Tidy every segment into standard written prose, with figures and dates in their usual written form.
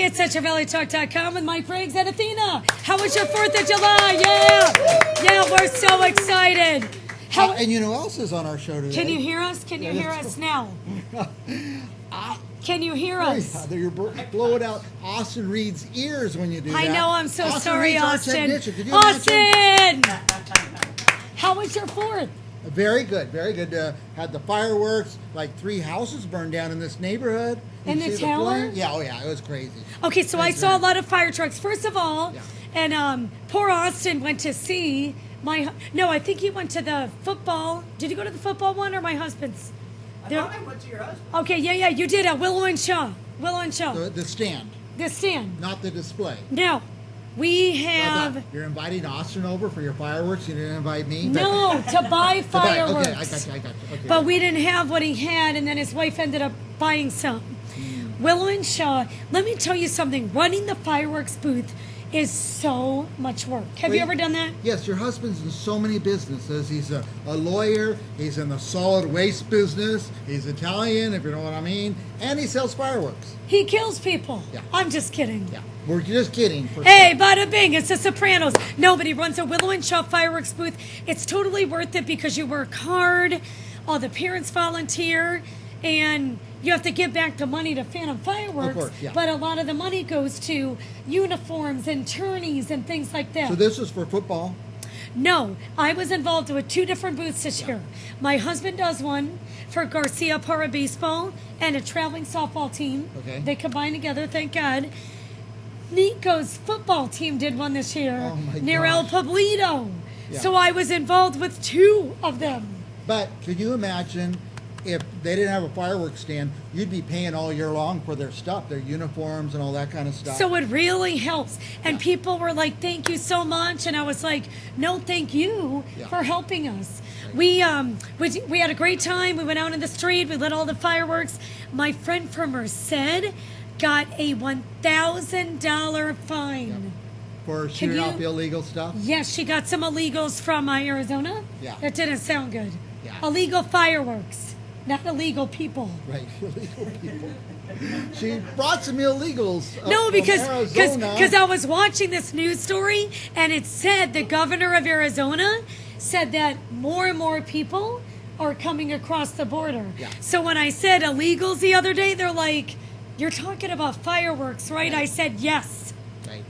Hey, it's CentralValleyTalk.com with Mike Briggs and Athena. How was your 4th of July? Yeah, we're so excited. And you know who else is on our show today? Can you hear us? Can you hear us now? Can you hear us? You're blowing out Austin Reed's ears when you do that. I know, I'm so sorry, Reed's Austin. Austin! How was your 4th? Very good, very good. Had the fireworks, like 3 houses burned down in this neighborhood. In the tower? Yeah, it was crazy. Okay, so I saw a lot of fire trucks. First of all, and poor Austin went to see I think he went to the football. Did you go to the football one or my husband's? I thought I went to your husband. Okay, yeah, you did at Willow and Shaw. The stand. The stand. Not the display. No. We have... You're inviting Austin over for your fireworks? You didn't invite me? No, to buy fireworks. Okay, I got you. Okay. But we didn't have what he had, and then his wife ended up buying some. Willow and Shaw, let me tell you something. Running the fireworks booth is so much work. Have you ever done that? Yes, your husband's in so many businesses. He's a lawyer. He's in the solid waste business. He's Italian, if you know what I mean. And he sells fireworks. He kills people. Yeah. I'm just kidding. Yeah, we're just kidding. Hey, bada bing, it's the Sopranos. Nobody runs a Willow and Shaw fireworks booth. It's totally worth it because you work hard. All the parents volunteer. And you have to give back the money to Phantom Fireworks, of course, yeah. But a lot of the money goes to uniforms and tourneys and things like that. So this is for football? No, I was involved with 2 different booths this year. My husband does one for Garcia Para Baseball and a traveling softball team. Okay. They combine together, thank God. Nico's football team did one this year near El Pueblito. Yeah. So I was involved with 2 of them. But could you imagine if they didn't have a fireworks stand, you'd be paying all year long for their stuff, their uniforms and all that kind of stuff. So it really helps. And people were like, thank you so much. And I was like, no, thank you for helping us. Right. We had a great time. We went out in the street. We lit all the fireworks. My friend from Merced got a $1,000 fine. Yep. For shooting out the illegal stuff? Yes, she got some illegals from Arizona. Yeah. That didn't sound good. Yeah. Illegal fireworks. Not illegal people. Right, illegal people. She brought some illegals. No, because I was watching this news story, and it said the governor of Arizona said that more and more people are coming across the border. Yeah. So when I said illegals the other day, they're like, "You're talking about fireworks, right?" I said, "Yes." Right.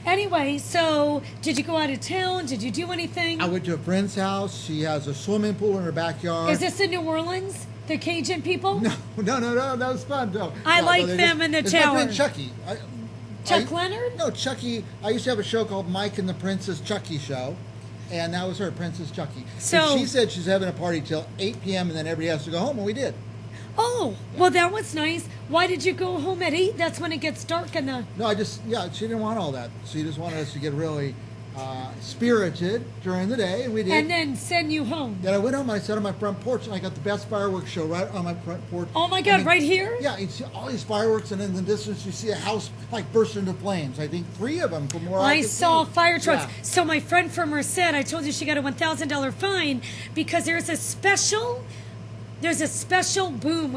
Anyway, so did you go out of town? Did you do anything? I went to a friend's house. She has a swimming pool in her backyard. Is this in New Orleans? The Cajun people? No. That was fun. No. I like them in the tower. My friend Chucky. Chuck Leonard? No, Chucky. I used to have a show called Mike and the Princess Chucky Show. And that was her, Princess Chucky. So and she said she's having a party till 8 p.m. and then everybody has to go home, and we did. Oh, well, that was nice. Why did you go home at 8? That's when it gets dark in the... No, she didn't want all that. She just wanted us to get really spirited during the day, and we did. And then send you home. Then I went home and I sat on my front porch, and I got the best fireworks show right on my front porch. Oh, my God, right here? Yeah, you see all these fireworks, and in the distance you see a house like burst into flames. I think 3 of them from where I could saw see. fire trucks. Yeah. So my friend from Merced, I told you she got a $1,000 fine because there's a special boom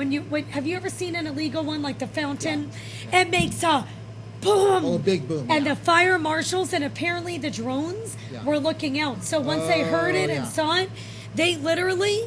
have you ever seen an illegal one like the fountain? Yeah. It makes a boom. Oh, a big boom. And the fire marshals and apparently the drones were looking out. So once they heard it and saw it, they literally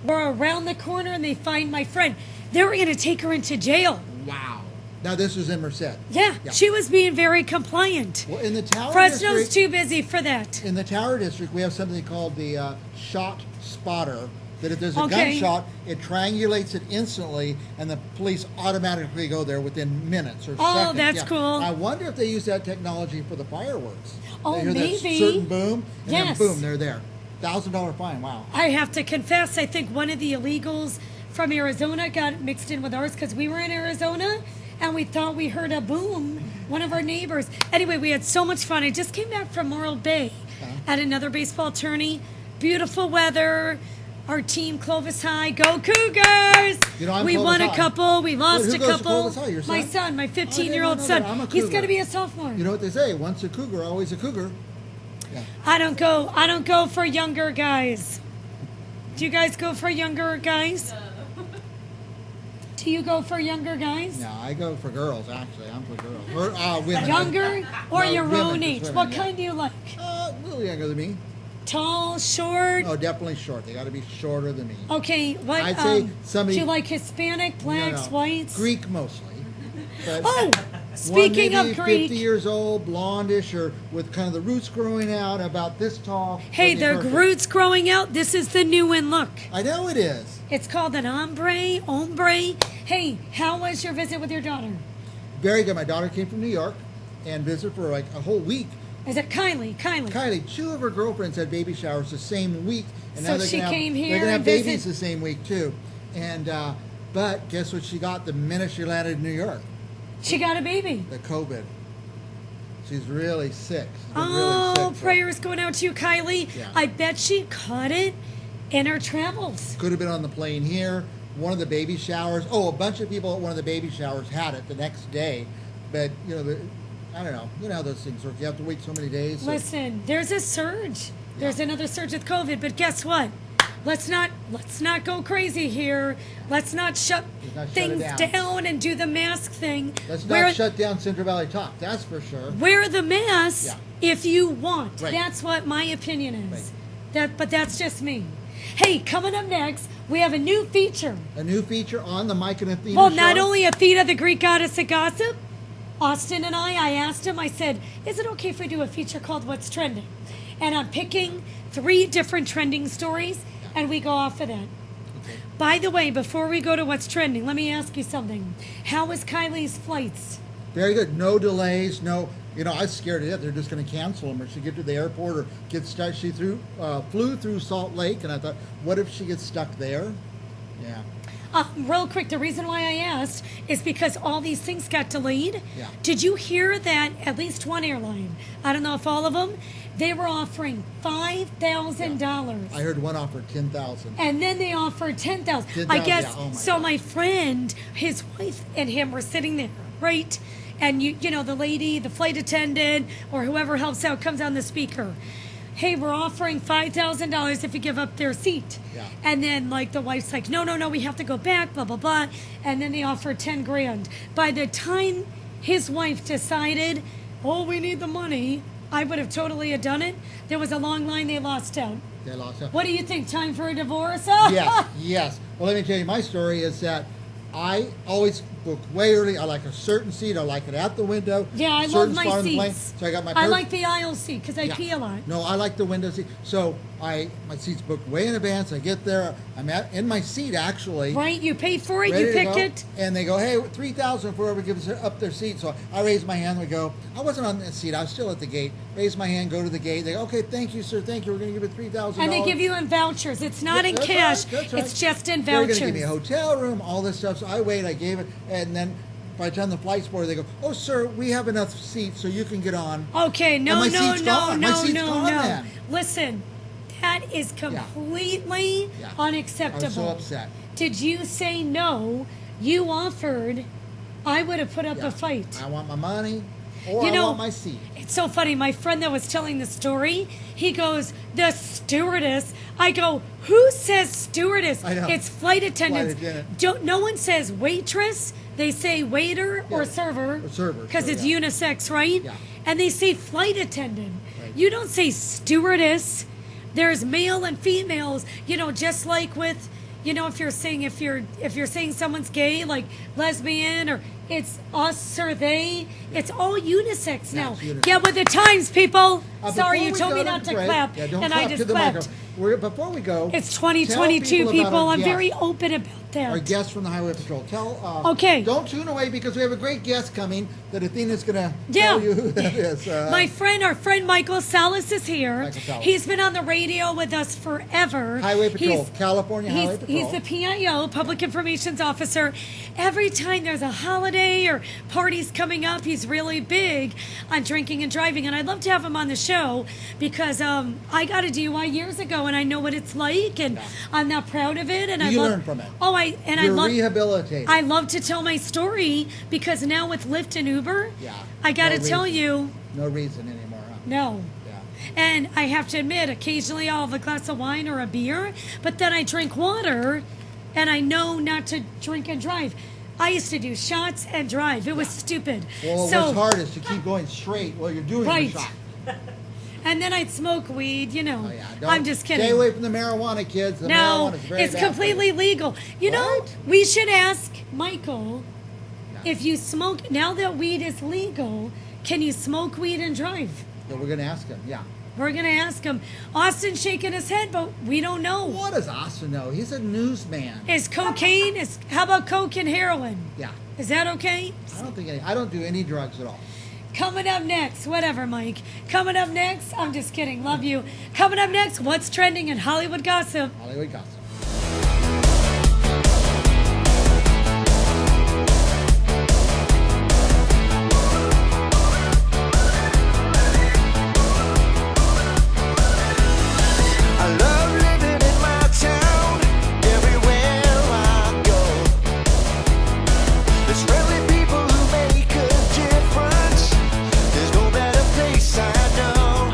were around the corner and they find my friend. They were going to take her into jail. Wow. Now this was in Merced. Yeah, she was being very compliant. Well, in the Tower Fresno's District, too busy for that. In the Tower District, we have something called the shot spotter. That if there's a gunshot, it triangulates it instantly, and the police automatically go there within minutes or seconds. Oh, that's cool. I wonder if they use that technology for the fireworks. Oh, they hear maybe. That certain boom, and then boom, they're there. $1,000 fine. Wow. I have to confess, I think one of the illegals from Arizona got mixed in with ours because we were in Arizona, and we thought we heard a boom. One of our neighbors. Anyway, we had so much fun. I just came back from Morro Bay at another baseball tourney. Beautiful weather. Our team, Clovis High, go Cougars! You know, we won a couple, we lost a couple. Your son? My son, my 15-year-old son. He's going to be a sophomore. You know what they say? Once a Cougar, always a Cougar. Yeah. I don't go for younger guys. Do you guys go for younger guys? Do Do you go for younger guys? No, I go for girls, actually. I'm for girls. Or women. Younger or No, your women, own just age? women, What yeah. kind do you like? A little younger than me. Tall, short? Oh, definitely short. They got to be shorter than me. Okay, what? I'd say somebody- Do you like Hispanic, blacks, No. whites? Greek mostly. But Oh, one speaking maybe of Greek. 50 years old, blondish, or with kind of the roots growing out, about this tall. Hey, would be the perfect. roots growing out. This is the new one. Look. I know it is. It's called an ombre. Hey, how was your visit with your daughter? Very good. My daughter came from New York and visited for like a whole week. Is it Kylie? Kylie, two of her girlfriends had baby showers the same week, and So now they're she gonna have, came here they're gonna have and babies visit- the same week too. And but guess what she got the minute she landed in New York? She got a baby. The COVID. She's really sick. She's been Oh, really sick. prayers going out to you, Kylie. Yeah. I bet she caught it in her travels. Could have been on the plane here. One of the baby showers. Oh, a bunch of people at one of the baby showers had it the next day. But you know, I don't know. You know how those things work. You have to wait so many days. So- Listen, there's a surge. There's Yeah. another surge with COVID, but guess what? Let's not go crazy here. Let's not shut Let's not shut things it down. down and do the mask thing. Let's Wear- not shut down Central Valley Talk. That's for sure. Wear the mask Yeah. if you want. Right. That's what my opinion is. Right. But that's just me. Hey, coming up next, we have a new feature. A new feature on the Mike and Athena Well, show. not only Athena, the Greek goddess of gossip, Austin and I asked him, I said, is it okay if we do a feature called What's Trending? And I'm picking 3 different trending stories, and we go off of that. Okay. By the way, before we go to What's Trending, let me ask you something. How was Kylie's flights? Very good. No delays. No. You know, I was scared to death. They're just going to cancel them, or she get to the airport, or get stuck. She flew through Salt Lake, and I thought, what if she gets stuck there? Yeah. Real quick, the reason why I asked is because all these things got delayed. Yeah. Did you hear that at least one airline, I don't know if all of them, they were offering $5,000. I heard one offer 10,000. And then they offered 10,000. 10,000, I guess yeah, oh my so. God. My friend, his wife, and him were sitting there, right? And you know, the lady, the flight attendant, or whoever helps out, comes on the speaker. Hey, we're offering $5,000 if you give up their seat. Yeah. And then, like, the wife's like, no, we have to go back, blah blah blah. And then they offered 10 grand. By the time his wife decided, oh, we need the money, I would have totally have done it. There was a long line. They lost out. They lost out. What do you think? Time for a divorce? Yes, yes. Well, let me tell you, my story is that I always book way early. I like a certain seat. I like it at the window. Yeah, I certain love my spot on the plane. seats. So I got my. I like the aisle seat because I Yeah. pee a lot. No, I like the window seat. So my seat's booked way in advance. I get there. I'm in my seat actually. Right? You pay for it. Ready You to pick go, it. and they go, hey, 3,000 for whoever gives up their seat. So I raise my hand. We go, I wasn't on that seat. I was still at the gate. Raise my hand. Go to the gate. They go, okay, thank you, sir. Thank you. We're going to give it $3,000. And they give you in vouchers. It's not in That's cash. right, that's right. It's just in They're vouchers. going to give me a hotel room, all this stuff. So I wait. I gave it, and then by the time the flight's boarded, they go, oh, sir, we have enough seats so you can get on. Okay, no, And my no, seat's no, gone. My no, seat's no, gone no. then. Listen, that is completely Yeah. unacceptable. I was so upset. Did you say no? You offered. I would have put up Yeah. a fight. I want my money, or You I know, want my seat. It's so funny. My friend that was telling the story, he goes, the stewardess. I go, who says stewardess? I know. It's flight attendants. Flight attendant. No one says waitress. They say waiter or Yeah. server. Or server, Because sure, it's yeah. unisex, right? Yeah. And they say flight attendant. Right. You don't say stewardess. There's male and females, just like with, if you're saying someone's gay, like lesbian, or it's us or they, it's all unisex now. it's unisex. Get with the times, people. Sorry, Before you we told go me not to break- clap, Yeah, don't and clap I to just the clapped. microphone. Before we go, It's tell 2022, about people. our I'm guest. very open about Our that. guest from the Highway Patrol. Okay. Don't tune away because we have a great guest coming that Athena's going to Yeah. tell you who that is. Our friend Michael Salas is here. Michael Salas. He's been on the radio with us forever. Highway Patrol, He's- California Highway Patrol. He's the PIO, Public Information Officer. Every time there's a holiday or parties coming up, he's really big on drinking and driving. And I'd love to have him on the show because I got a DUI years ago and I know what it's like, and I'm not proud of it. And You I love, learn from it. Oh, You're rehabilitated. I love to tell my story because now with Lyft and Uber, Yeah. I got to No tell reason. you, No reason anymore. Huh? no. Yeah. And I have to admit, occasionally I'll have a glass of wine or a beer, but then I drink water and I know not to drink and drive. I used to do shots and drive. It was stupid. Well, so, what's hard is to keep going straight while you're doing Right. the shot. And then I'd smoke weed, you know. Oh, yeah. Don't- I'm just kidding. Stay away from the marijuana, kids. The No, marijuana is very it's bad for you. completely legal. You know, What? we should ask Michael Yeah. if you smoke, now that weed is legal, can you smoke weed and drive? Yeah, we're going to ask him, yeah. We're going to ask him. Austin's shaking his head, but we don't know. What does Austin know? He's a newsman. Is cocaine, how about coke and heroin? Yeah. Is that okay? I don't do any drugs at all. Coming up next, whatever, Mike. Coming up next, I'm just kidding, love you. Coming up next, what's trending in Hollywood gossip? Hollywood gossip. I love living in my town, everywhere I go. There's friendly people who make a difference. There's no better place I know.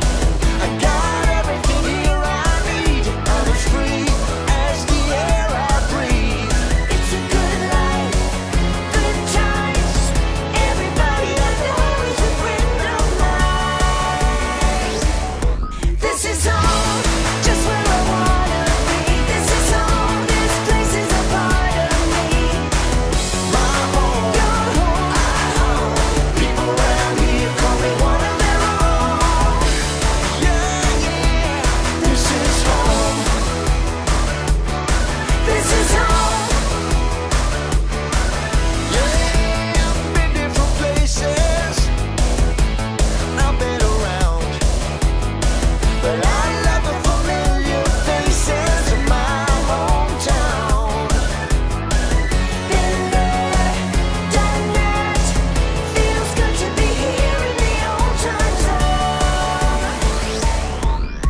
I got everything here I need. I'm as free as the air I breathe. It's a good life, good times. Everybody I know is a friend of mine. This is home, just where I wanna be. This is home, this place is a part of me. My home, your home, our home. People around here call me one of their own. Yeah, yeah, this is home. This is home. Yeah, I've been different places. I've been around. But I love the familiar faces of my hometown. Been there, done that. Feels good to be here in the old time zone.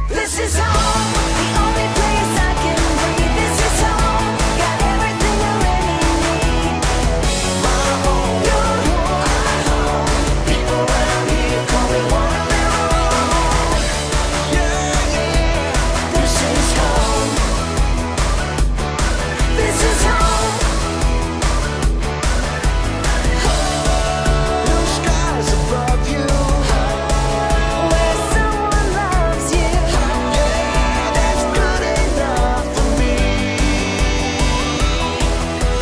This is home, the only place I can breathe. This is home, got everything I really need. My home, your home, our home. People around here call me one of their own. Yeah, yeah, this is home. This is home. Blue skies above you, where someone loves you. Yeah, that's good enough for me.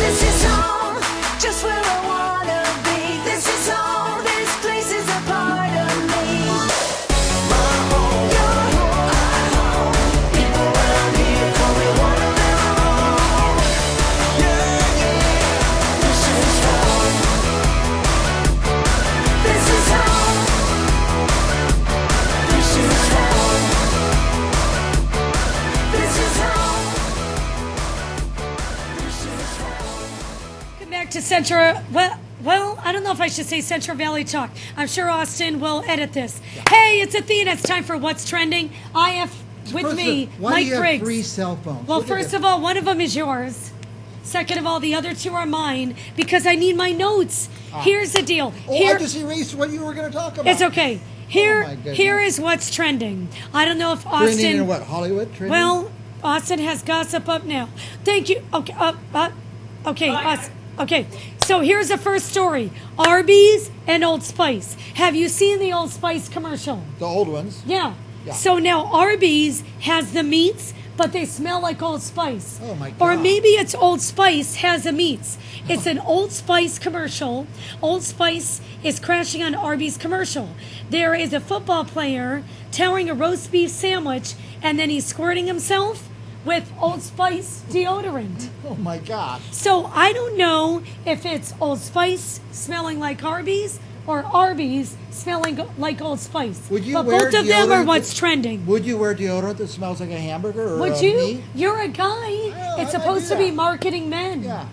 This is home, just where I wanna be. This is home, this place is a part of me. My home, your home, our home. People around here call me one of their own. Yeah, yeah, this is home. This is home. This is home. This is home. This is home. Welcome back to well, I don't know if I should say Central Valley Talk. I'm sure Austin will edit this. Hey, it's Athena. It's time for What's Trending. I have with First me of all, why Mike do you have Briggs. 3 cell phones? Well, Look at first this. of all, one of them is yours. Second of all, the other 2 are mine because I need my notes. Here's the deal. Oh, I just erased what you were going to talk about. It's okay. Here, my goodness. here is what's trending. I don't know if Trending Austin. in what? Hollywood? Trending? Well, Austin has gossip up now. Thank you. Okay. Okay. Okay. So here's the first story: Arby's and Old Spice. Have you seen the Old Spice commercial? the old ones. Yeah. Yeah. So now Arby's has the meats, but they smell like Old Spice. Oh, my Or God. maybe it's Old Spice has the meats. It's an Old Spice commercial. Old Spice is crashing on Arby's commercial. There is a football player towering a roast beef sandwich, and then he's squirting himself with Old Spice deodorant. Oh my gosh. So I don't know if it's Old Spice smelling like Arby's or Arby's smelling like Old Spice. Would you but wear both of them are deodorant what's that- trending. Would you wear deodorant that smells like a hamburger or Would a you? meat? You're a guy. Yeah, It's I supposed do to be that. marketing men. Yeah.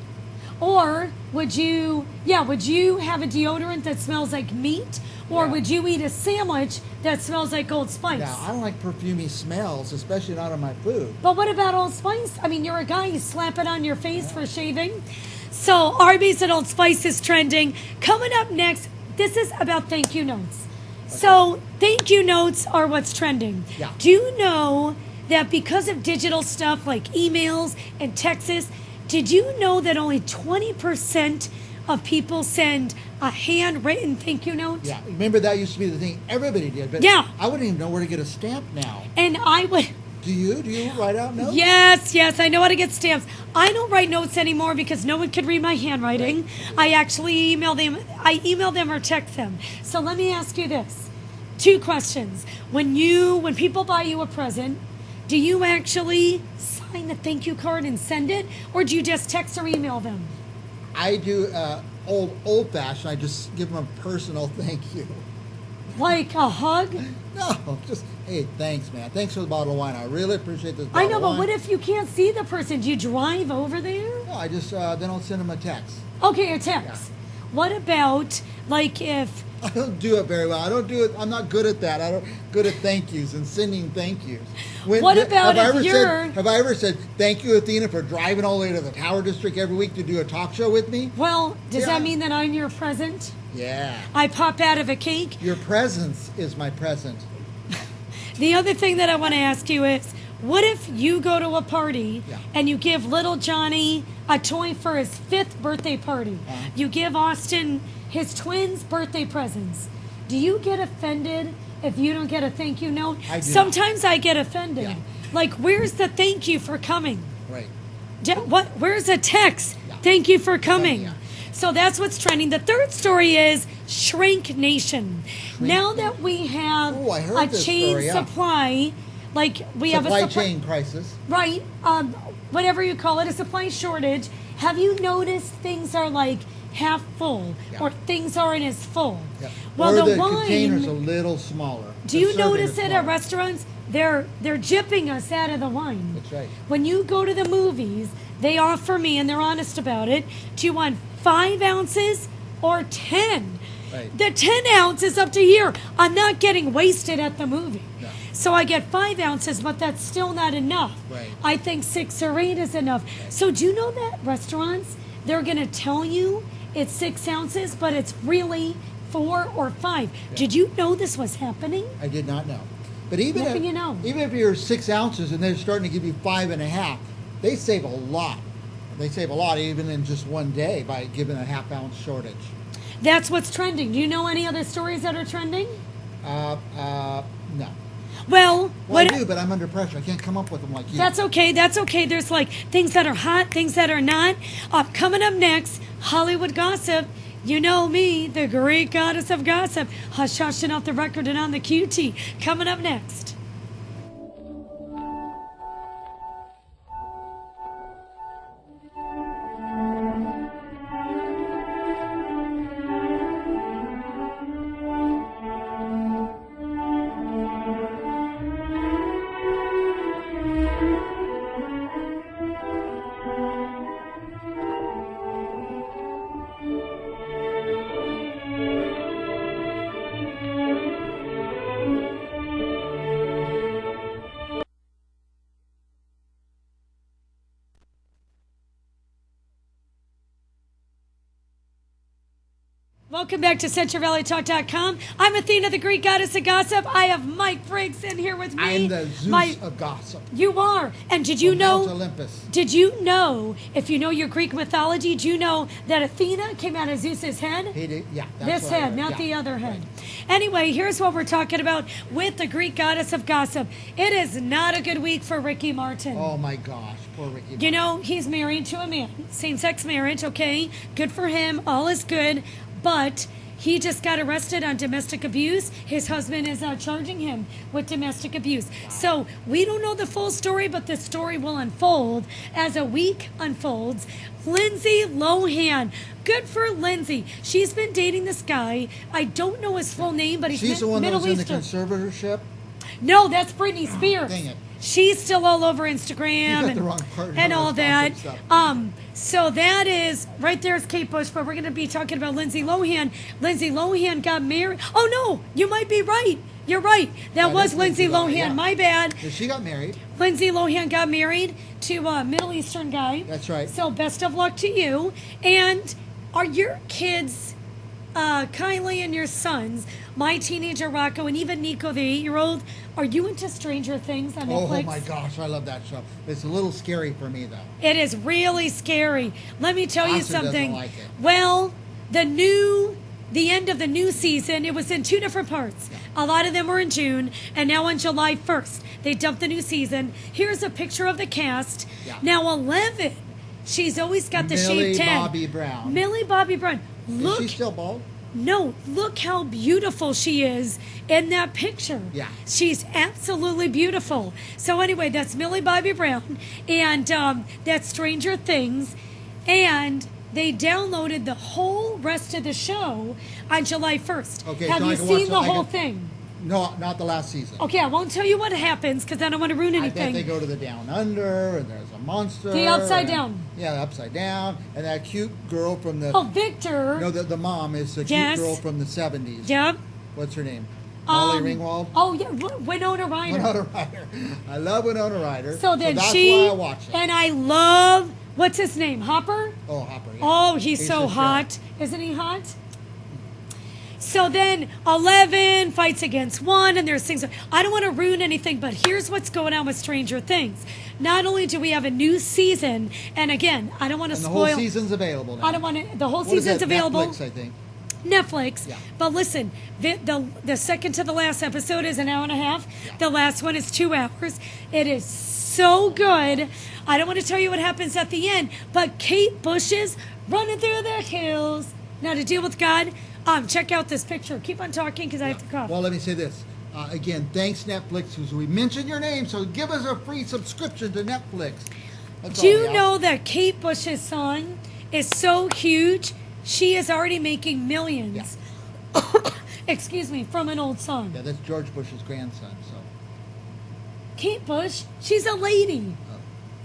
Or would you, would you have a deodorant that smells like meat? Or Yeah. would you eat a sandwich that smells like Old Spice? Now, I don't like perfumey smells, especially not on my food. But what about Old Spice? I mean, you're a guy, you slap it on your face for shaving. So Arby's and Old Spice is trending. Coming up next, this is about thank you notes. So thank you notes are what's trending. Yeah. Do you know that because of digital stuff like emails and texts, Did you know that only 20% of people send a handwritten thank you note? Yeah, remember that used to be the thing everybody did, but Yeah. I wouldn't even know where to get a stamp now. And I would. Do you? Do you write out notes? Yes, I know how to get stamps. I don't write notes anymore because no one could read my handwriting. I actually email them. I email them or text them. So let me ask you this: 2 questions. When people buy you a present, do you actually sign the thank you card and send it, or do you just text or email them? I do old fashioned. I just give them a personal thank you. Like a hug? No, just hey, thanks, man. Thanks for the bottle of wine. I really appreciate this. I Bottle know, of but wine. what if you can't see the person? Do you drive over there? No, I just then I'll send them a text. Okay, a text. What about like if? I don't do it very well. I don't do it. I'm not good at that. I don't good at thank yous and sending thank yous. What about if you're? Have I ever said thank you, Athena, for driving all the way to the Tower District every week to do a talk show with me? Well, does Yeah. that mean that I'm your present? Yeah. I pop out of a cake. Your presence is my present. The other thing that I want to ask you is, what if you go to a party Yeah. and you give little Johnny a toy for his 5th birthday party? You give Austin his twins birthday presents. Do you get offended if you don't get a thank you note? I do Sometimes I get offended. Yeah. Like, where's the thank you for coming? Right. Where's a text? Yeah. Thank you for coming. Yeah. So that's what's trending. The third story is Shrink Nation. Now that we have Oh, I heard a this chain story, yeah. supply, like we have a Supply supply chain crisis. right? Whatever you call it, a supply shortage. Have you noticed things are like half full, Yeah. or things aren't as full? Yep. Well, or the the containers a wine. little smaller. Do The you serving notice is it at smaller. restaurants? They're jipping us out of the wine. That's right. When you go to the movies, they offer me, and they're honest about it. Do you want 5 ounces or 10? Right. The 10 ounce is up to here. I'm not getting wasted at the movie. No. So I get 5 ounces, but that's still not enough. Right. I think 6 or 8 is enough. So do you know that restaurants, they're going to tell you it's 6 ounces, but it's really 4 or 5. Did you know this was happening? I did not know. But even Nothing if, you know. even if you're 6 ounces and they're starting to give you 5.5, they save a lot. They save a lot even in just one day by giving a half-ounce shortage. That's what's trending. Do you know any other stories that are trending? No. Well, Well, what? I do, but I'm under pressure. I can't come up with them like you. That's okay. That's okay. There's like things that are hot, things that are not. Coming up next, Hollywood gossip. You know me, the great goddess of gossip. Hush, hush, and off the record and on the QT. Coming up next. Welcome back to CentralValleyTalk.com. I'm Athena, the Greek goddess of gossip. I have Mike Briggs in here with me. I'm the Zeus of gossip. You are. And did you From know? Mount Olympus. Did you know? If you know your Greek mythology, do you know that Athena came out of Zeus's head? He did, yeah. That's This what I head, read, not yeah. the other head. Anyway, here's what we're talking about with the Greek goddess of gossip. It is not a good week for Ricky Martin. Oh my gosh, poor Ricky. You know, he's married to a man. Same-sex marriage, okay? Good for him. All is good. But he just got arrested on domestic abuse. His husband is charging him with domestic abuse. So we don't know the full story, but the story will unfold as a week unfolds. Lindsay Lohan. Good for Lindsay. She's been dating this guy. I don't know his full name, but he's She's the one that Middle was in the Eastern. conservatorship. No, that's Britney Spears. dang it. She's still all over Instagram You got and, the wrong part and of all this that. stuff. So that is right there is Kate Bush, but we're going to be talking about Lindsay Lohan. Lindsay Lohan got married. Oh no, you might be right. You're right. That Yeah, was that's Lindsay Lohan. yeah. My bad. Yeah, she got married. Lindsay Lohan got married to a Middle Eastern guy. That's right. So best of luck to you. And are your kids Kylie and your sons, my teenager Rocco, and even Nico, the 8-year-old, are you into Stranger Things on Netflix? Oh my gosh, I love that show. It's a little scary for me though. It is really scary. Let me tell you Austin doesn't something. like it. Well, the end of the new season, it was in 2 different parts. A lot of them were in June, and now on July 1st, they dumped the new season. Here's a picture of the cast. Yeah. Now 11, she's always got the Millie shaved head. Bobby Brown. Millie Bobby Brown. Look, Is she still bald? no, look how beautiful she is in that picture. Yeah. She's absolutely beautiful. So anyway, that's Millie Bobby Brown, and that's Stranger Things, and they downloaded the whole rest of the show on July 1st. Okay, Have so I you can seen watch the I whole can- thing? No, not the last season. Okay, I won't tell you what happens because I don't want to ruin I bet anything. they go to the down under, and there's a monster. The Upside and- Down. Yeah, the upside down, and that cute girl from the. Oh, Victor. No, the mom is the Yes. cute girl from the 70s. Yep. What's her name? Molly Ringwald. Oh yeah, Winona Ryder. Winona Ryder. I love Winona Ryder. So then that's she why I watch it. and I love what's his name, Hopper. Oh, Hopper. Yeah. Oh, he's so the hot. sheriff. Isn't he hot? So then 11 fights against 1, and there's things. I don't want to ruin anything, but here's what's going on with Stranger Things. Not only do we have a new season, and again, I don't want to And the spoil. whole season's available now. I don't want to. The whole What is season's that? available. Netflix, I think. Netflix. Yeah. But listen, the second to the last episode is an hour and a half. Yeah. The last one is 2 hours. It is so good. I don't want to tell you what happens at the end, but Kate Bush is running through the hills. Now to deal with God, check out this picture. Keep on talking because I have to cough. Well, let me say this. Again, thanks Netflix, because we mentioned your name, so give us a free subscription to Netflix. That's Do all you we ask. know that Kate Bush's song is so huge? She is already making millions. Excuse me, from an old song. Yeah, that's George Bush's grandson. So. Kate Bush, she's a lady. Oh,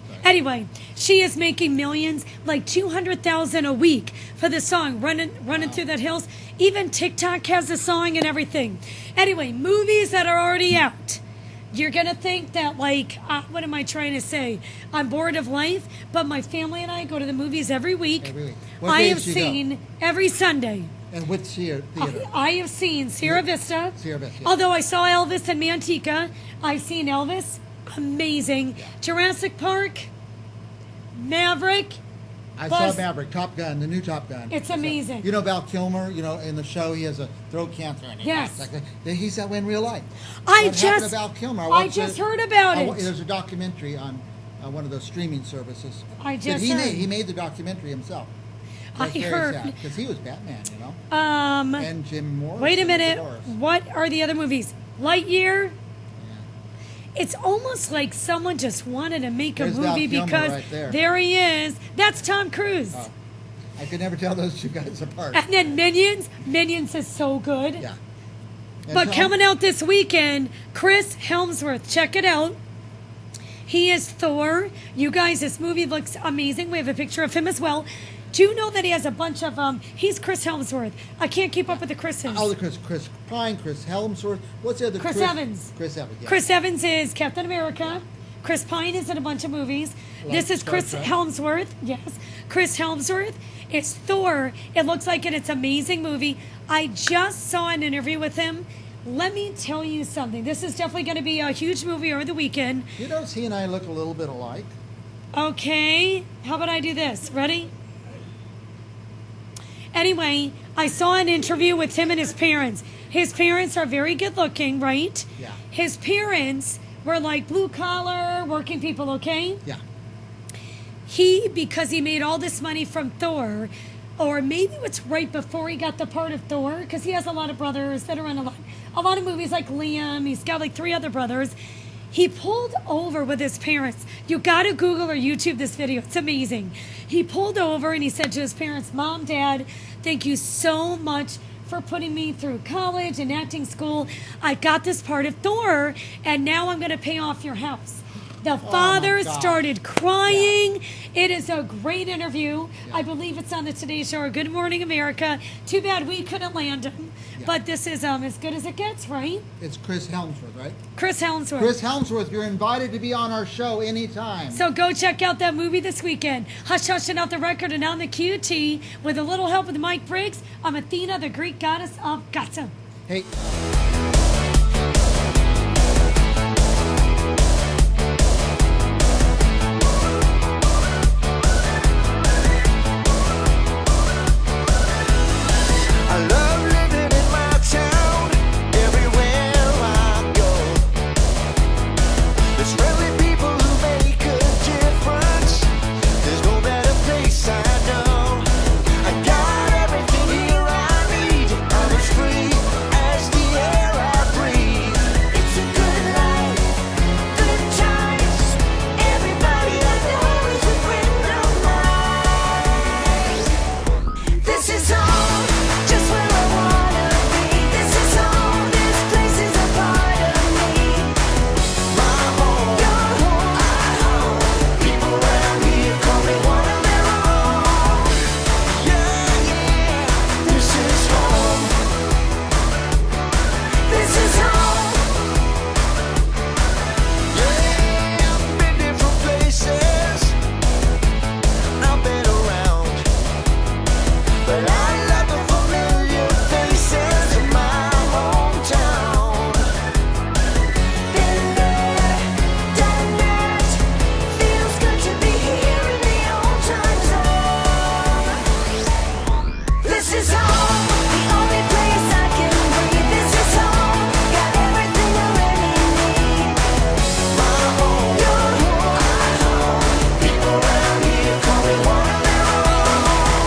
sorry. Anyway, she is making millions, like 200,000 a week for the song "Running Through That Hills." Even TikTok has the song and everything. Anyway, movies that are already out. You're gonna think that what am I trying to say? I'm bored of life, but my family and I go to the movies every week. Every week. What I days have do you go? seen every Sunday. And which theater? I have seen Sierra Vista. Sierra Vista, yeah. Although I saw Elvis and Manteca, I've seen Elvis. Amazing. Yeah. Jurassic Park, Maverick. I Buzz- saw Maverick, Top Gun, the new Top Gun. It's amazing. You know Val Kilmer, in the show he has a throat cancer and he Yes. acts like that. He's that way in real life. I What happened just- to Val Kilmer? I watched just it. heard about it. There's a documentary on one of those streaming services. I that just he heard. made. He made the documentary himself. I heard. Because he was Batman, and Jim Morrison. Wait a was minute. Dolores. What are the other movies? Lightyear. It's almost like someone just wanted to make a There's Val movie Kilmer because right there. he is. That's Tom Cruise. Oh. I could never tell those two guys apart. And then Minions. Minions is so good. Yeah. And But Tom- coming out this weekend, Chris Hemsworth. Check it out. He is Thor. You guys, this movie looks amazing. We have a picture of him as well. Do you know that he has a bunch of he's Chris Hemsworth. I can't keep up with the Chris's. Oh, the Chris Pine, Chris Helmsworth. What's the other? Chris Evans. Chris Evans. Yeah. Chris Evans is Captain America. Chris Pine is in a bunch of movies. This is Star Chris Trek. Helmsworth. Yes. Chris Helmsworth is Thor. It looks like it's an amazing movie. I just saw an interview with him. Let me tell you something. This is definitely going to be a huge movie over the weekend. You notice he and I look a little bit alike. Okay. How about I do this? Ready? Anyway, I saw an interview with him and his parents. His parents are very good looking, right? Yeah. His parents were like blue collar, working people, okay? Yeah. Because he made all this money from Thor, or maybe it's right before he got the part of Thor, because he has a lot of brothers that are in a lot of movies like Liam. He's got like 3 other brothers. He pulled over with his parents. You got to Google or YouTube this video. It's amazing. He pulled over and he said to his parents, "Mom, Dad, thank you so much for putting me through college and acting school. I got this part of Thor, and now I'm going to pay off your house." The father gosh. started crying. It is a great interview. I believe it's on the Today Show or Good Morning America. Too bad we couldn't land him. But this is as good as it gets, right? It's Chris Helmsworth, right? Chris Helmsworth. Chris Helmsworth, you're invited to be on our show anytime. So go check out that movie this weekend. Hush Hush and Out the Record and on the QT with a little help with Mike Briggs. I'm Athena, the Greek goddess of gossip. Hey. I love living in my town, everywhere I go. There's friendly people who make a difference. There's no better place I know. I got everything here I need. I'm as free as the air I breathe. It's a good life, good times. Everybody I know is a friend of mine. This is home, just where I wanna be. This is home, this place is a part of me. My home, your home, our home. People around here call me one of their own. Yeah, yeah, this is home. This is home. Yeah, I've been different places. I've been around. But I love the familiar faces of my hometown. Been there, done that. Feels good to be here in the old time zone. This is home, the only place I can breathe. This is home, got everything I really need. My home, your home, our home. People around here call me one of their own.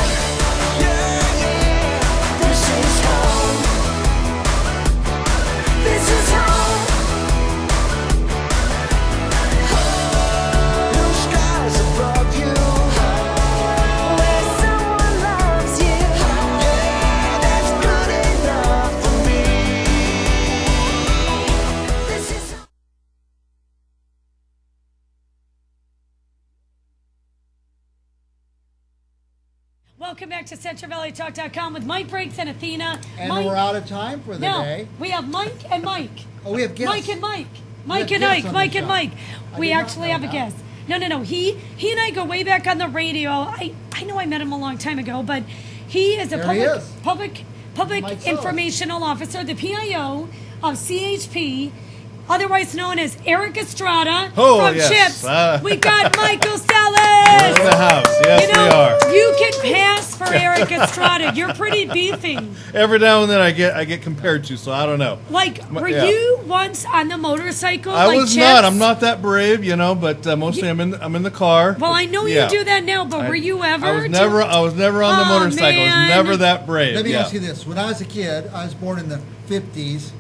Yeah, yeah, this is home. This is home. Blue skies above you. Where someone loves you. Yeah, that's good enough for me. This is home. Welcome back to CentralValleyTalk.com with Mike Briggs and Athena. And Mike, we're out of time for the no, day. we have Mike and Mike. Oh, we have guests. Mike and Mike. We Mike have and guests Ike. on Mike the and show. Mike. I We did not actually know have a that. guest. No. He and I go way back on the radio. I know I met him a long time ago, but he is a There he is. public Mike Salas. informational officer, the PIO of CHP, otherwise known as Eric Estrada Oh, from yes. Chips. We've got Michael Salas. In the house. Yes, You know, we are. you can pass for Eric Estrada. You're pretty beefy. Every now and then I get compared to, so I don't know. Like, were Yeah. you once on the motorcycle? I like was Chips? not. I'm not that brave, but mostly I'm in the car. Well, I know Yeah. you do that now, but were you ever? I was never on the Oh, motorcycle. I man. was never that brave. Let me yeah. ask you this. When I was a kid, I was born in the 50s.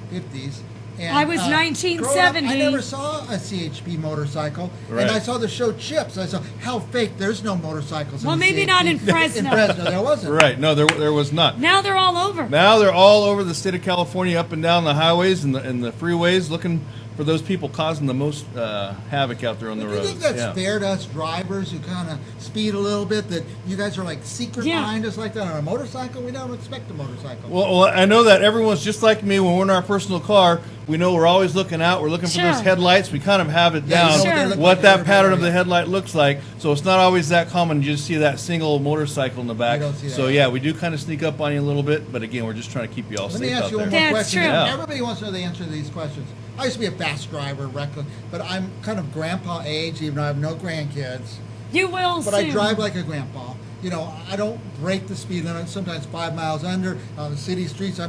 And, I was growing up, 1970. I never saw a CHP motorcycle. Right. And I saw the show Chips. I saw how fake. There's no motorcycles. Well, in the maybe CHP. not in Fresno. In Fresno, there wasn't. Right. No, there was not. Now they're all over. Now they're all over the state of California, up and down the highways and the freeways, looking for those people causing the most havoc out there on the Do you roads. think that's yeah. fair to us drivers who kind of speed a little bit, that you guys are like secret Yeah. behind us like that on a motorcycle? We don't expect a motorcycle. Well, I know that everyone's just like me. When we're in our personal car, we know we're always looking out. We're looking for Sure. those headlights. We kind of have it Yeah, you down, know Sure. they look what like that everywhere, pattern of the yeah. headlight looks like. So it's not always that common. You just see that single motorcycle in the back. You don't see that. So yeah, we do kind of sneak up on you a little bit. But again, we're just trying to keep you all Let safe me ask out you there. one more That's question. true. Yeah. Everybody wants to know the answer to these questions. I used to be a fast driver, reckless, but I'm kind of grandpa age, even though I have no grandkids. You will But soon. I drive like a grandpa. You know, I don't break the speed limit, sometimes 5 miles under on the city streets.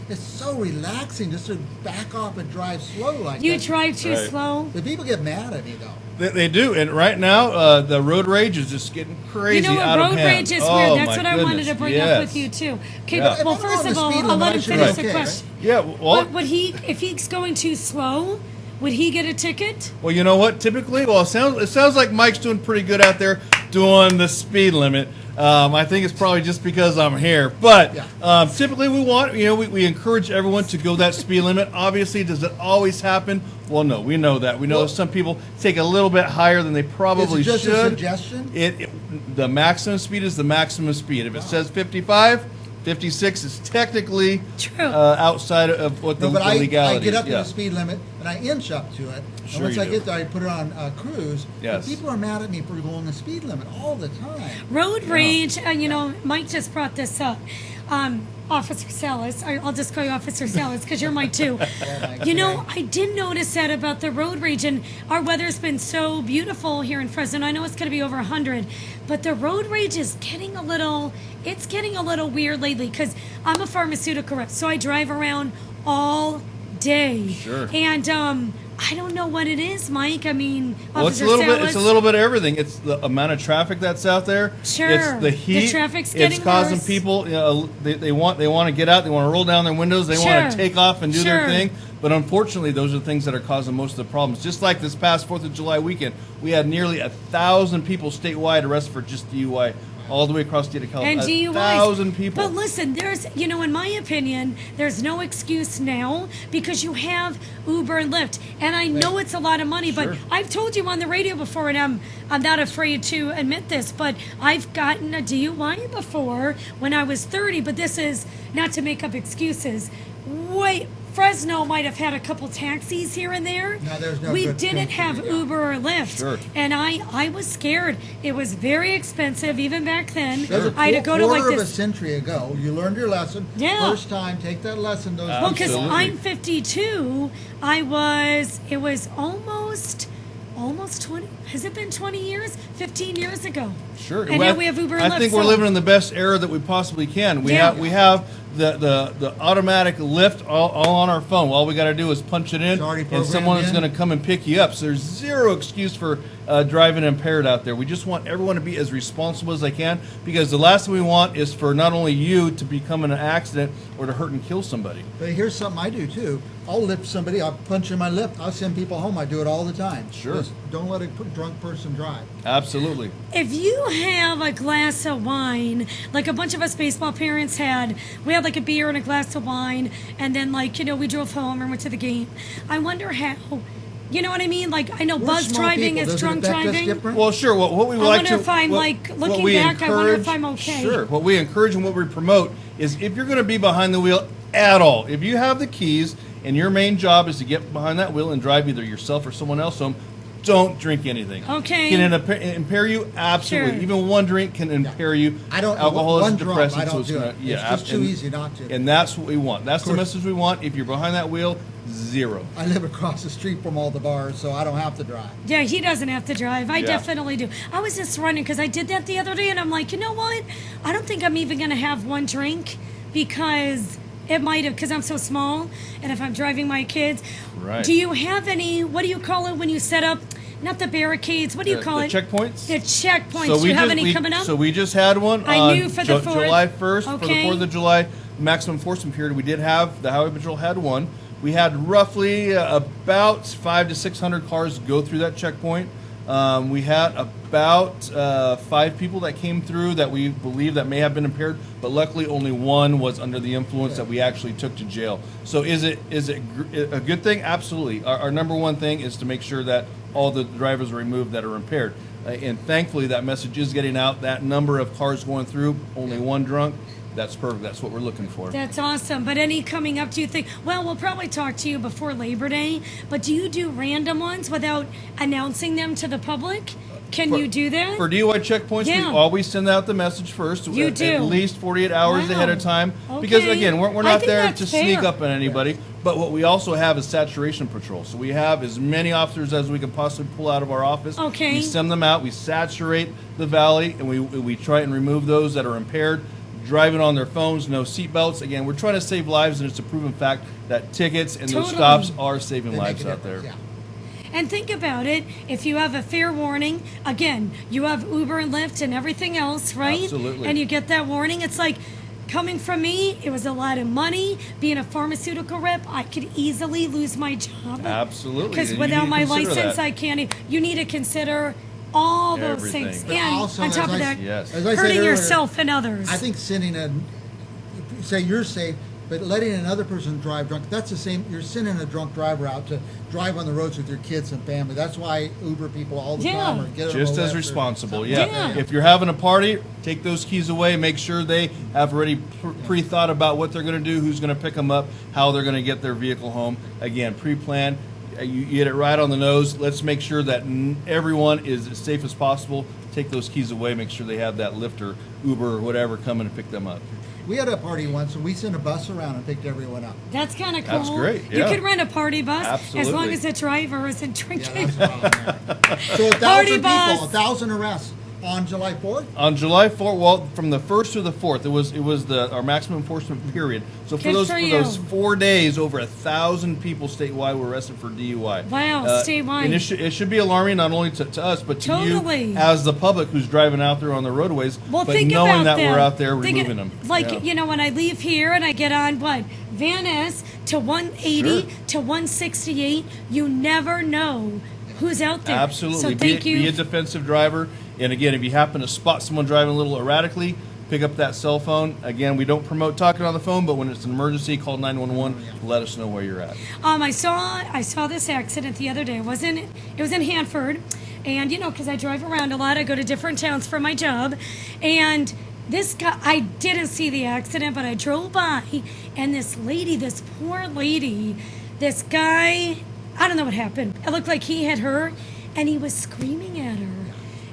It's so relaxing just to back off and drive slow like You that. drive too Right. slow. The people get mad at me, though. They do, and right now the road rage is just getting crazy You know what? out Road of hand. rage is Oh, weird. That's my what I wanted goodness. to bring Yes. up with you too. Okay, Yeah. but, well, If I'm first on of the all, speed I'll limit, let I him should finish be the okay, question. Yeah, well, Would he, if he's going too slow, would he get a ticket? well, you know what? Typically, it sounds like Mike's doing pretty good out there doing the speed limit. I think it's probably just because I'm here. But Yeah. typically we encourage everyone to go that speed limit. Obviously, does it always happen? Well, no, we know that. We know Well, some people take a little bit higher than they probably Is it just should. a suggestion? The maximum speed is the maximum speed. If it says 55, 56 is technically True. outside of what the No, but I legality get is. up to the speed limit and I inch up to it. Sure And once you I do. get there, I put it on cruise. Yes. But people are mad at me for going the speed limit all the time. Road rage, you know, Mike just brought this up. Officer Salas, I'll just call you Officer Salas because you're Mike too. Mike, You know, right. I did notice that about the road rage, and our weather's been so beautiful here in Fresno. I know it's going to be over 100, but the road rage is getting a little weird lately because I'm a pharmaceutical rep, so I drive around all day. Sure. And I don't know what it is, Mike. I mean, Well, it's Officer a little Salas, bit. It's a little bit of everything. It's the amount of traffic that's out there. Sure. It's the The heat. traffic's It's getting causing worse. people. You know, they want to get out. They want to roll down their windows. They want Sure. to take off and do their Sure. thing. But unfortunately, those are the things that are causing most of the problems. Just like this past 4th of July weekend, we had nearly 1,000 people statewide arrested for just DUI, all the way across the state of California. and DUIs. 1,000 people. But listen, there's, you know, in my opinion, there's no excuse now because you have Uber and Lyft, and I know it's a lot of money, Sure. but I've told you on the radio before, and I'm not afraid to admit this, but I've gotten a DUI before when I was 30. But this is not to make up excuses. Wait. Fresno might have had a couple taxis here and there. No, there's no we good didn't have taxi, yeah. Uber or Lyft. Sure. And I was scared. It was very expensive even back then. There's a I had to go to like quarter of a this. century ago. You learned your lesson. Yeah. First time, take that lesson. Those Well, because Absolutely. I'm 52, it was almost 20. Has it been 20 years? 15 years ago. Sure. And Well, now we have Uber and Lyft. I think we're so- living in the best era that we possibly can. We Yeah. have the automatic lift all on our phone. All we got to do is punch it in, It's already and programmed someone is in. going to come and pick you up. So there's zero excuse for driving impaired out there. We just want everyone to be as responsible as they can, because the last thing we want is for not only you to become in an accident or to hurt and kill somebody. But here's something I do too. I'll lift somebody. I'll punch in my lip. I'll send people home. I do it all the time. Sure. Just don't let a drunk person drive. Absolutely. If you have a glass of wine, like a bunch of us baseball parents had, we had like a beer and a glass of wine, and then like, you know, we drove home and went to the game. I wonder how, you know what I mean? Like, I know We're buzz small driving people. is Does it drunk affect us driving. different? Well, sure. What we I like wonder to, if I'm, what- like, what looking we back, I wonder if encourage- I'm okay. Sure. What we encourage and what we promote is, if you're going to be behind the wheel at all, if you have the keys and your main job is to get behind that wheel and drive either yourself or someone else home, don't drink anything. Okay. Can it impair you? Absolutely. Sure. Even one drink can impair you. I don't. Alcohol one is drop, depressant, I so don't it's do gonna, it. yeah, It's just too and- easy not to. And that's what we want. That's the course. message we want. If you're behind that wheel, zero. I live across the street from all the bars, so I don't have to drive. Yeah, he doesn't have to drive. I Yeah. definitely do. I was just running because I did that the other day, and I'm like, you know what? I don't think I'm even going to have one drink because it might have, because I'm so small, and if I'm driving my kids. Right. Do you have any, what do you call it when you set up, not the barricades, what do you call The it? checkpoints? The checkpoints. Do you have any coming up? So we just had one I on knew for the 4th. July 1st, for the Okay. 4th of July maximum enforcement period. We did have, the Highway Patrol had one. We had roughly about 500 to 600 cars go through that checkpoint. We had about 5 people that came through that we believe that may have been impaired, but luckily only one was under the influence that we actually took to jail. So is it a good thing? Absolutely. Our number one thing is to make sure that all the drivers are removed that are impaired. And thankfully that message is getting out. That number of cars going through, only one drunk. That's perfect. That's what we're looking for. That's awesome. But any coming up, do you think, well, we'll probably talk to you before Labor Day, but do you do random ones without announcing them to the public? Can you do that? For DUI checkpoints, Yeah. we always send out the message first, You do. at least 48 hours Wow. ahead of time. Because Okay. again, we're I not think there that's to sneak fair. up on anybody. But what we also have is saturation patrol. So we have as many officers as we can possibly pull out of our office. Okay. We send them out. We saturate the valley, and we try and remove those that are impaired, driving on their phones, no seatbelts. Again, we're trying to save lives, and it's a proven fact that tickets and those Totally. stops are saving They make lives a out there. difference, yeah. And think about it, if you have a fair warning, again, you have Uber and Lyft and everything else, right? Absolutely. And you get that warning, it's like, coming from me, it was a lot of money. Being a pharmaceutical rep, I could easily lose my job. Absolutely. Because You without need to my consider license, that. I can't. You need to consider all those Everything. things. But And also, on top as of I- that, Yes. as I said hurting earlier, yourself and others. I think say you're safe, but letting another person drive drunk, that's the same. You're sending a drunk driver out to drive on the roads with your kids and family. That's why Uber people all the Yeah. time are getting Just as arrested. responsible, Something yeah. like that. If you're having a party, take those keys away. Make sure they have already pre-thought about what they're going to do, who's going to pick them up, how they're going to get their vehicle home. Again, pre-planned. You get it right on the nose. Let's make sure that everyone is as safe as possible. Take those keys away. Make sure they have that Lyft or Uber or whatever coming to pick them up. We had a party once, and we sent a bus around and picked everyone up. That's kind of cool. That's great, You yeah. could rent a party bus as long Absolutely. as the driver isn't Yeah, drinking. that's what I'm So 1,000 Party people, bus. 1,000 arrests on July 4th. On July 4th, well, from the 1st to the 4th, it was our maximum enforcement period. So for Good those for for you. those 4 days, over 1,000 people statewide were arrested for DUI. Wow, statewide. And it should be alarming not only to us, but to Totally. you as the public who's driving out there on the roadways. Well, but think knowing about that them. we're out there Think removing it- them. Like, Yeah. you know, when I leave here and I get on, Van Ness to 180 Sure. to 168, you never know who's out there. Absolutely. So be, thank you. be a defensive driver. And again, if you happen to spot someone driving a little erratically, pick up that cell phone. Again, we don't promote talking on the phone, but when it's an emergency, call 911. Let us know where you're at. I saw this accident the other day. It was in Hanford, and you know, because I drive around a lot, I go to different towns for my job, and this guy, I didn't see the accident, but I drove by, and this poor lady, this guy, I don't know what happened. It looked like he had her, and he was screaming at her.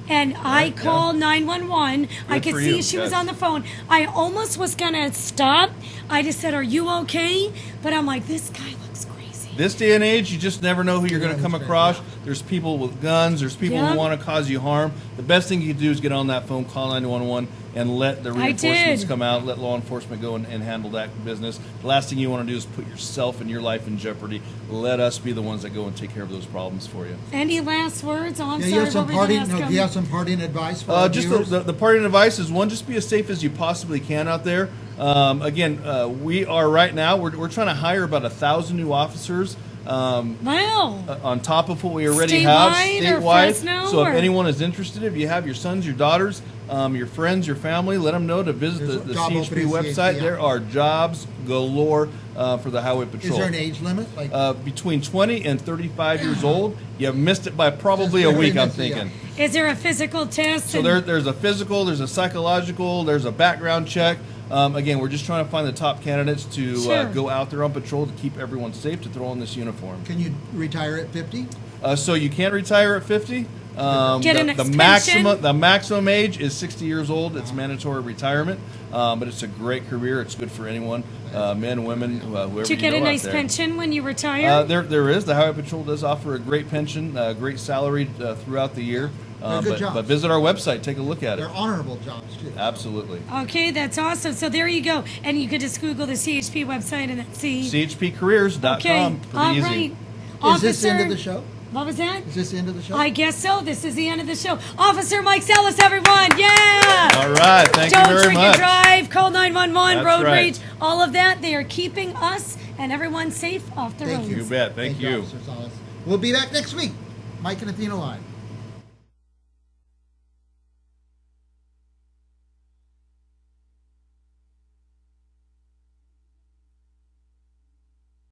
And I called 911. I Good could for see you, she was yes. on the phone. I almost was going to stop. I just said, "Are you okay?" But I'm like, this guy looks crazy. This day and age, you just never know who you're going to come Yeah, that's across. right. There's people with guns. There's people Yeah. who want to cause you harm. The best thing you can do is get on that phone, call 911, and let the I reinforcements did. come out. Let law enforcement go and handle that business. The last thing you want to do is put yourself and your life in jeopardy. Let us be the ones that go and take care of those problems for you. Any last words? Oh, I'm Yeah, sorry. you have some what were you parting. gonna No, ask do you him? have some parting advice for our Just viewers? the parting advice is one: just be as safe as you possibly can out there. Again, we are right now. We're trying to hire about 1,000 new officers. Wow. On top of what we already have Statewide or statewide. Fresno, So if or- anyone is interested, if you have your sons, your daughters, your friends, your family, let them know to visit There's the job CHP openings, website. yeah. There are jobs galore for the Highway Patrol. Is there an age limit? Like, Between 20 and 35 years old. You missed it by probably a Just week, I'm missed it, yeah. thinking. Is there a physical test? So there's a physical, there's a psychological, there's a background check. Again, we're just trying to find the top candidates to Sure. go out there on patrol to keep everyone safe, to throw on this uniform. can you retire at 50? So you can't retire at 50. Get an the extension? maximum age is 60 years old. It's mandatory retirement, but it's a great career. It's good for anyone, men, women, whoever. Do you get know a out nice there. pension when you retire? There is. The Highway Patrol does offer a great pension, great salary through the year. They're good jobs. But visit our website, take a look at it. They're honorable jobs, too. Absolutely. Okay, that's awesome. So there you go. And you could just Google the CHP website and then see. CHPcareers.com. Okay, Pretty all easy. right. Is this the end of the show? What was that? Is this the end of the show? I guess so. This is the end of the show. Officer Mike Salas, everyone. Yeah. All right. Thank Don't you very drink much. and drive. Call 911. That's Road right. rage. All of that. They are keeping us and everyone safe off the Thank roads. you. You bet. Thank you. Officer Salas. We'll be back next week. Mike and Athena Live.